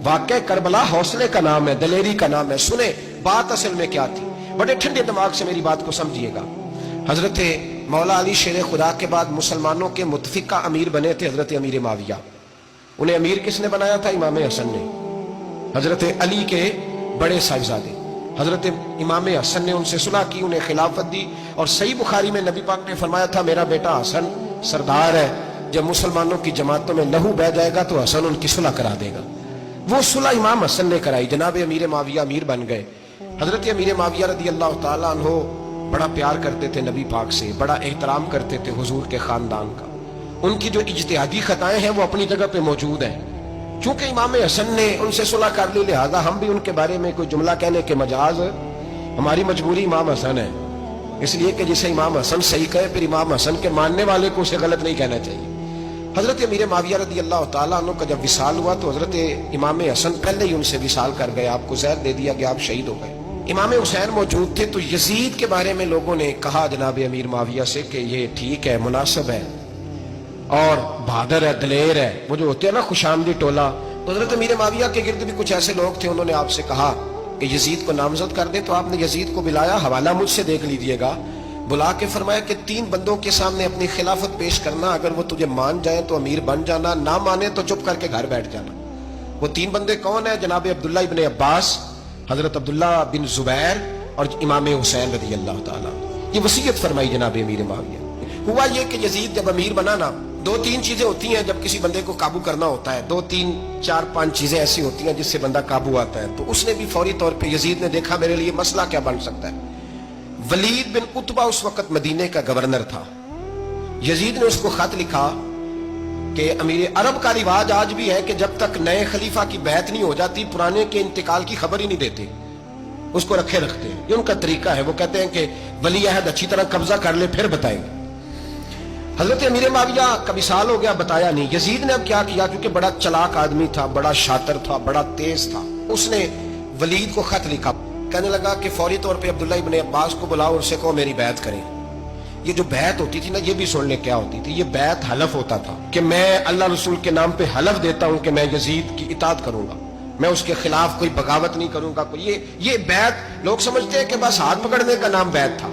वाक़या करबला हौसले का नाम है, दलेरी का नाम है। सुने बात असल में क्या थी, बड़े ठंडे दिमाग से मेरी बात को समझिएगा। हजरत मौला अली शेर खुदा के बाद मुसलमानों के मुतफिका अमीर बने थे हजरत अमीर माविया। उन्हें अमीर किसने बनाया था? इमाम हसन ने, हजरत अली के बड़े साहिबजादे। हजरत इमाम हसन ने उनसे सुलह की, उन्हें खिलाफत दी। और सही बुखारी में नबी पाक ने फरमाया था, मेरा बेटा हसन सरदार है, जब मुसलमानों की जमातों में लहू बह जाएगा तो हसन उनकी सुलह करा देगा। वो सुलह इमाम हसन ने कराई, जनाब अमीर माविया अमीर बन गए। हजरत अमीर माविया रदी अल्लाह ताला अन्हो बड़ा प्यार करते थे नबी पाक से, बड़ा एहतराम करते थे हुजूर के खानदान का। उनकी जो इज्तिहादी खताएं हैं वो अपनी जगह पे मौजूद हैं। चूंकि इमाम हसन ने उनसे सुलह कर ली, लिहाजा हम भी उनके बारे में कोई जुमला कहने के मजाज, हमारी मजबूरी इमाम हसन है। इसलिए कि जिसे इमाम हसन सही कहे, फिर इमाम हसन के मानने वाले को उसे गलत नहीं कहना चाहिए। हजरत अमीर माविया रदी अल्लाह ताला अन्हु का जब विसाल हुआ तो हजरत इमाम हसन पहले ही उनसे विसाल कर गए, आपको जहर दे दिया गया, आप शहीद हो गए। इमाम हुसैन मौजूद थे। तो यजीद के बारे में लोगों ने कहा जनाब अमीर माविया से कि ये ठीक है, मुनासिब है और बहादुर है, दलेर है, वो जो होते हैं ना खुशामदी टोला। तो हजरत अमीर माविया के गिर्द भी कुछ ऐसे लोग थे, उन्होंने आपसे कहा कि यजीद को नामजद कर दे। तो आपने यजीद को बुलाया, हवाला मुझसे देख लीजिएगा, बुला के फरमाया कि 3 बंदों के सामने अपनी खिलाफत पेश करना, अगर वो तुझे मान जाए तो अमीर बन जाना, ना माने तो चुप करके घर बैठ जाना। वो 3 बंदे कौन है? जनाब अब्दुल्ला इब्ने अब्बास, हजरत अब्दुल्ला बिन जुबैर और इमाम हुसैन रदी अल्लाह ताला। ये वसीयत फरमाई जनाब अमीर माविया। हुआ ये कि यजीद जब अमीर बना ना, 2-3 चीजें होती हैं जब किसी बंदे को काबू करना होता है, 2-3-4-5 चीजें ऐसी होती हैं जिससे बंदा काबू आता है। तो उसने भी फौरी तौर पे, यजीद ने देखा मेरे लिए मसला क्या बन सकता है। वलीद बिन उतबा उस वक्त मदीने का गवर्नर था। यजीद ने उसको खत लिखा कि अमीर, अरब का रिवाज आज भी है कि जब तक नए खलीफा की बैत नहीं हो जाती पुराने के इंतकाल की खबर ही नहीं देते, उसको रखे रखते हैं। ये उनका तरीका है। वो कहते हैं कि वली अहद अच्छी तरह कब्जा कर ले फिर बताएंगे। हजरत अमीर माविया का विसाल हो गया, बताया नहीं। यजीद ने अब क्या किया, क्योंकि बड़ा चलाक आदमी था, बड़ा शातिर था, बड़ा तेज था, उसने वलीद को खत लिखा। कहने लगा कि फौरी तौर पे अब्दुल्ला इब्ने अब्बास को बुलाओ, उससे कहो मेरी बैत करें। ये जो बैत होती थी ना, ये भी सुन ले क्या होती थी। ये बैत हलफ होता था कि मैं अल्लाह रसूल के नाम पे हलफ देता हूं कि मैं यजीद की इताअत करूंगा, मैं उसके खिलाफ कोई बगावत नहीं करूंगा। ये बैत लोग समझते हैं कि बस हाथ पकड़ने का नाम बैत था।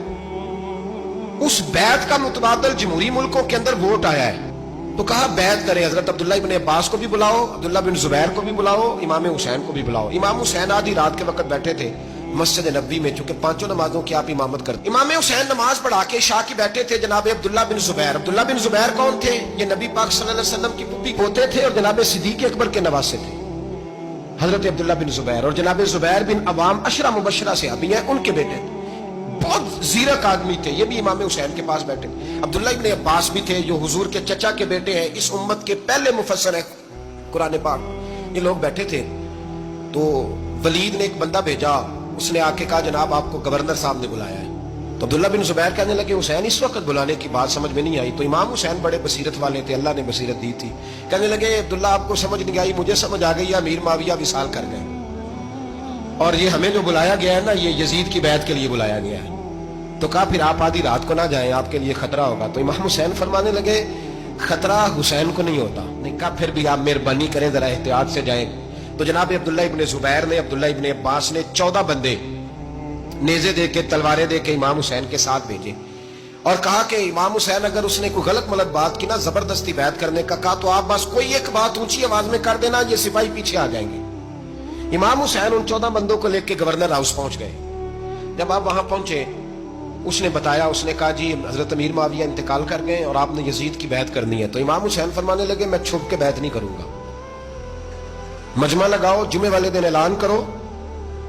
उस बैत का मुतबादल जमहूरी मुल्कों के अंदर वोट आया है। तो कहा बैत करें, हजरत अब्दुल्ला इब्ने अब्बास को भी बुलाओ, अब्दुल्ला बिन जुबैर को भी बुलाओ, इमाम हुसैन को भी बुलाओ। इमाम हुसैन आधी रात के वक्त बैठे थे मस्जिद नबी में, चूंकि 5 नमाजों की आप इमामत करते। इमाम हुसैन नमाज पढ़ा के शाह की बैठे थे जनाब अब्दुल्ला बिन जुबैर। अब्दुल्ला बिन जुबैर कौन थे? ये नबी पाक सल्लल्लाहु अलैहि वसल्लम की पुप्पी पोते थे और जनाब सिद्दीक अकबर के नवासे थे, हजरत अब्दुल्ला बिन जुबैर। और जनाब जुबैर बिन अवाम अशरा मुबशरा से अभी हैं, उनके बेटे थे, बहुत जीरक आदमी थे। ये भी इमाम हुसैन के पास बैठे। अब्दुल्ला इब्ने अब्बास भी थे जो हुजूर के चचा के बेटे हैं, इस उम्मत के पहले मुफस्सिर है कुरान पाक। ये लोग बैठे थे। तो वलीद ने एक बंदा भेजा, उसने आके कहा जनाब आपको गवर्नर साहब ने बुलाया है। तो अब्दुल्ला बिन जुबैर कहने लगे हुसैन इस वक्त बुलाने की बात समझ में नहीं आई। तो इमाम हुसैन बड़े बसीरत वाले थे, अल्लाह ने बसीरत दी थी। कहने लगे अब्दुल्ला आपको समझ नहीं आई, मुझे समझ आ गई, अमीर माविया विसाल कर गए और ये हमें जो बुलाया गया है ना, ये यजीद की बैत के लिए बुलाया गया है। तो कहा फिर आप आधी रात को ना जाएं, आपके लिए खतरा होगा। तो इमाम हुसैन फरमाने लगे खतरा हुसैन को नहीं होता। नहीं कहा फिर भी आप मेहरबानी करें, जरा एहतियात से जाएं। तो जनाब अब्दुल्ला इब्ने जुबैर ने, अब्दुल्ला इब्ने अब्बास ने 14 बंदे नेज़े दे के, तलवारें दे के इमाम हुसैन के साथ भेजे और कहा कि इमाम हुसैन अगर उसने कोई गलत मलत बात की ना, जबरदस्ती बैत करने का कहा, तो आप बस कोई एक बात ऊंची आवाज में कर देना, ये सिपाही पीछे आ जाएंगे। इमाम हुसैन उन 14 बंदों को लेकर गवर्नर हाउस पहुंच गए। जब आप वहां पहुंचे, उसने बताया, उसने कहा जी हजरत अमीर माविया इंतकाल कर गए और आपने यजीद की बैत करनी है। तो इमाम हुसैन फरमाने लगे मैं छुप के बैत नहीं करूंगा, मजमा लगाओ, जुमे वाले दिन ऐलान करो,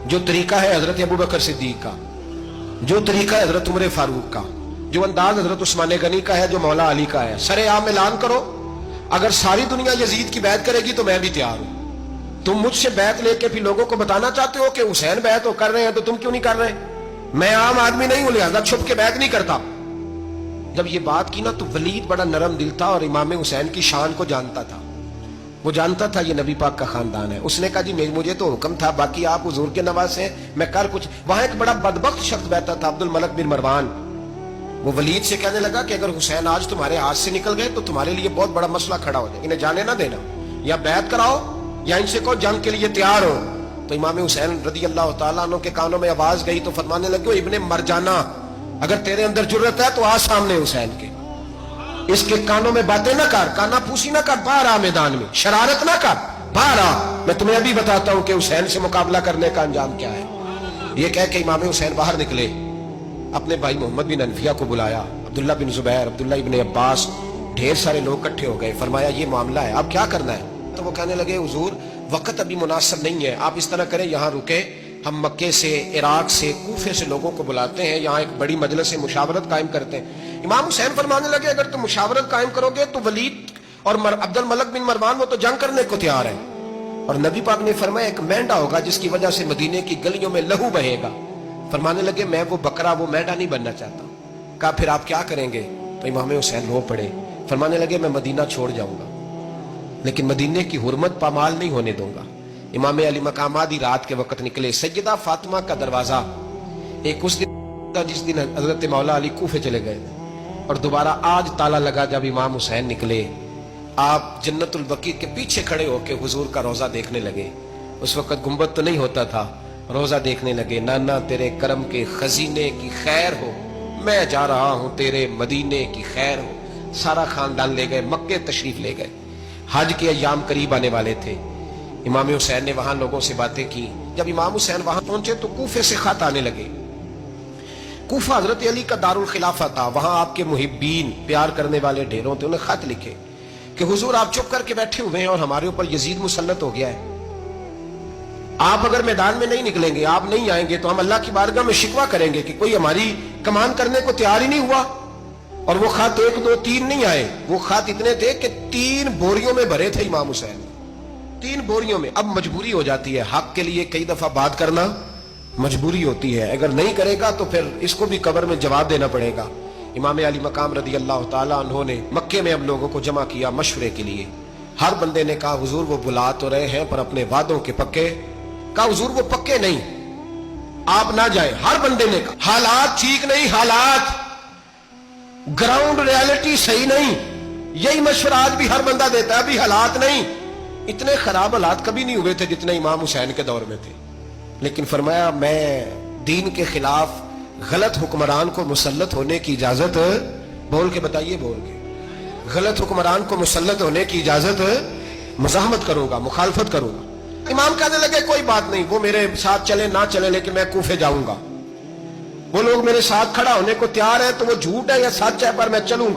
जो तरीका है हजरत अबू बकर सिद्दीक का, जो तरीका है हजरत उमर फारूक का, जो अंदाज हजरत उस्मान गनी का है, जो मौला अली का है, सरेआम ऐलान करो। अगर सारी दुनिया यजीद की बैत करेगी तो मैं भी तैयार हूं। तुम मुझसे बैत लेके फिर लोगों को बताना चाहते हो कि हुसैन बैत कर रहे हैं, तो तुम क्यों नहीं कर रहे? मैं आम आदमी नहीं हूं, लिहाजा छुप के बैत नहीं करता। जब ये बात की ना, तो वलीद बड़ा नरम दिल था और इमाम हुसैन की शान को जानता था। वो जानता था ये नबी पाक का खानदान है। उसने कहा जी मुझे तो हुक्म था, बाकी आप हुजूर के नवासे हैं, मैं कर कुछ। वहां एक बड़ा बदबख्त शख्स बैठा था, अब्दुल मलिक बिन मरवान। वो वलीद से कहने लगा कि अगर हुसैन आज तुम्हारे हाथ से निकल गए तो तुम्हारे लिए बहुत बड़ा मसला खड़ा हो जाए, इन्हें जाने ना देना, या बैत कराओ या इनसे कहो जंग के लिए तैयार हो। तो इमाम हुसैन रदी अल्लाह तआला अन्हु के कानों में आवाज गई तो फरमाने लगे, इब्ने मरजाना, अगर तेरे अंदर जुर्रत है तो आ सामने हुसैन के, इसके कानों में बातें ना कर, काना फूसी ना कर, बाहर आ मैदान में, शरारत ना कर, बाहर आ, मैं तुम्हें अभी बताता हूं कि हुसैन से मुकाबला करने का अंजाम क्या है। ये कह के इमाम हुसैन बाहर निकले, अपने भाई मोहम्मद बिन अनफिया को बुलाया, अब्दुल्ला बिन जुबैर, अब्दुल्ला इब्ने अब्बास, ढेर सारे लोग इकट्ठे हो गए। फरमाया ये मामला है, अब क्या करना है? तो वो कहने लगे, हुजूर वक्त अभी मुनासिब नहीं है, आप इस तरह करें, यहाँ रुके, हम मक्के से, इराक से, कूफे से लोगों को बुलाते हैं, यहाँ एक बड़ी मजलिस से मुशावरत कायम करते हैं। इमाम हुसैन फरमाने लगे, अगर तुम मुशावरत कायम करोगे तो वलीद और अब्दुल मलिक बिन मरवान वो तो जंग करने को तैयार है, और नबी पाक ने फरमाया एक मेंढा होगा जिसकी वजह से मदीने की गलियों में लहू बहेगा। फरमाने लगे, मैं वो बकरा, वो मेंढा नहीं बनना चाहता। कहा फिर आप क्या करेंगे? तो इमाम हुसैन रो पड़े, फरमाने लगे मैं मदीना छोड़ जाऊंगा, लेकिन मदीने की हुर्मत पामाल नहीं होने दूंगा। इमाम अली मकाम आधी रात के वक्त निकले। सैयदा फातिमा का दरवाजा एक उस दिन था जिस दिन हजरत मौला अली कूफे चले गए, और दोबारा आज ताला लगा जब इमाम हुसैन निकले। आप जन्नतुल बकी के पीछे खड़े होकर हुजूर का रोजा देखने लगे। उस वक्त गुंबद तो नहीं होता था, रोजा देखने लगे। नाना तेरे करम के खजीने की खैर हो, मैं जा रहा हूं तेरे मदीने की खैर हो। सारा खानदान ले गए, मक्के तशरीफ ले गए। हज के अय्याम करीब आने वाले थे। इमाम हुसैन ने वहां लोगों से बातें की। जब इमाम हुसैन वहां पहुंचे तो कूफे से खत आने लगे। कूफा हजरत अली का दारुल खिलाफा था, वहां आपके मुहिब्बीन, प्यार करने वाले ढेरों थे। उन्हें खत लिखे कि हुजूर आप चुप करके बैठे हुए हैं और हमारे ऊपर यजीद मुसल्लत हो गया है। आप अगर मैदान में नहीं निकलेंगे, आप नहीं आएंगे तो हम अल्लाह की बारगाह में शिकवा करेंगे कि कोई हमारी कमान करने को तैयार ही नहीं हुआ। और वो खत 1 2 3 नहीं आए, वो खत इतने थे कि 3 बोरियों में भरे थे इमाम हुसैन, 3 बोरियों में। अब मजबूरी हो जाती है, हक के लिए कई दफा बात करना मजबूरी होती है। अगर नहीं करेगा तो फिर इसको भी कब्र में जवाब देना पड़ेगा। इमाम अली मकाम रदी अल्लाह ताला अन्हु ने मक्के में अब लोगों को जमा किया मशवरे के लिए। हर बंदे ने कहा हुजूर वो बुला तो रहे हैं पर अपने वादों के पक्के। कहा हुजूर वो पक्के नहीं, आप ना जाए। हर बंदे ने कहा हालात ठीक नहीं, हालात ग्राउंड रियलिटी सही नहीं। यही मशवरा आज भी हर बंदा देता है, अभी हालात नहीं। इतने खराब हालात कभी नहीं हुए थे जितने इमाम हुसैन के दौर में थे। लेकिन फरमाया मैं दीन के खिलाफ गलत हुक्मरान को मुसल्लत होने की इजाजत, बोल के बताइए, बोल के, गलत हुक्मरान को मुसल्लत होने की इजाजत मुजाहमत करूंगा, मुखालफत करूंगा। इमाम कहने लगे कोई बात नहीं, वो मेरे साथ चले ना चले लेकिन मैं कूफे जाऊंगा। वो लोग मेरे साथ खड़ा होने को तैयार है तो वो झूठ है या सच है, पर मैं चलूंगा।